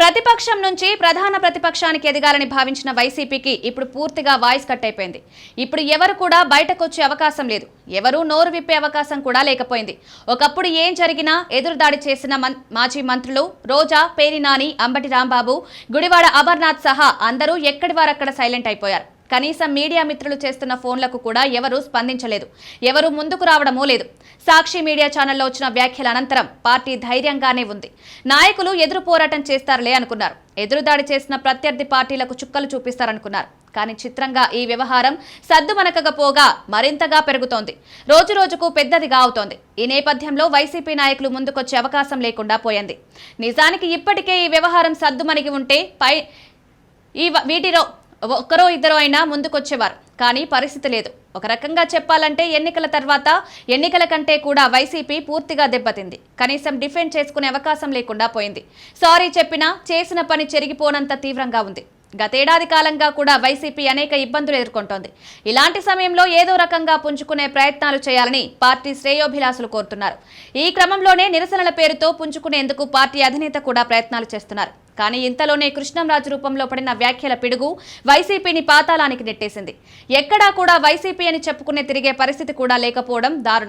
ప్రతిపక్షం నుంచి ప్రధాన ప్రతిపక్షానికి ఎదగాలని భావించిన వైసీపీకి ఇప్పుడు పూర్తిగా వాయిస్ కట్ అయిపోయింది. ఇప్పుడు ఎవరు కూడా బయటకొచ్చే అవకాశం లేదు. ఎవరు నోరు విప్పే అవకాశం కూడా లేకపోయింది. ఒకప్పుడు ఏం జరిగినా ఎదురుదాడి చేసిన మాజీ మంత్రులు రోజా, పేర్ని నాని, అంబటి రాంబాబు, గుడివాడ అమర్నాథ్ సహా అందరూ ఎక్కడి వారక్కడ సైలెంట్ అయిపోయారు. కనీసం మీడియా మిత్రులు చేస్తున్న ఫోన్లకు కూడా ఎవరూ స్పందించలేదు. ఎవరూ ముందుకు రావడమూ లేదు. సాక్షి మీడియా ఛానల్లో వచ్చిన వ్యాఖ్యల అనంతరం పార్టీ ధైర్యంగానే ఉంది. నాయకులు ఎదురు పోరాటం చేస్తారులే అనుకున్నారు. ఎదురుదాడి చేసిన ప్రత్యర్థి పార్టీలకు చుక్కలు చూపిస్తారనుకున్నారు. కానీ చిత్రంగా ఈ వ్యవహారం సద్దుమణకకపోగా మరింతగా పెరుగుతోంది. రోజు రోజుకు పెద్దదిగా అవుతోంది. ఈ నేపథ్యంలో వైసీపీ నాయకులు ముందుకొచ్చే అవకాశం లేకుండా పోయింది. నిజానికి ఇప్పటికే ఈ వ్యవహారం సద్దుమణిగి ఉంటే వీటిలో ఒక్కరో ఇద్దరో అయినా ముందుకొచ్చేవారు. కానీ పరిస్థితి లేదు. ఒక రకంగా చెప్పాలంటే ఎన్నికల తర్వాత ఎన్నికల కంటే కూడా వైసీపీ పూర్తిగా దెబ్బతింది. కనీసం డిఫెండ్ చేసుకునే అవకాశం లేకుండా పోయింది. సారీ చెప్పినా చేసిన పని చెరిగిపోనంత తీవ్రంగా ఉంది. గతేడాది కాలంగా కూడా వైసీపీ అనేక ఇబ్బందులు ఎదుర్కొంటోంది. ఇలాంటి సమయంలో ఏదో రకంగా పుంజుకునే ప్రయత్నాలు చేయాలని పార్టీ శ్రేయోభిలాషులు కోరుతున్నారు. ఈ క్రమంలోనే నిరసనల పేరుతో పుంజుకునేందుకు పార్టీ అధినేత కూడా ప్రయత్నాలు చేస్తున్నారు. కానీ ఇంతలోనే కృష్ణంరాజు రూపంలో పడిన వ్యాఖ్యల పిడుగు వైసీపీని పాతాళానికి నెట్టేసింది. ఎక్కడా కూడా వైసీపీ అని చెప్పుకునే తిరిగే పరిస్థితి కూడా లేకపోవడం దారుణం.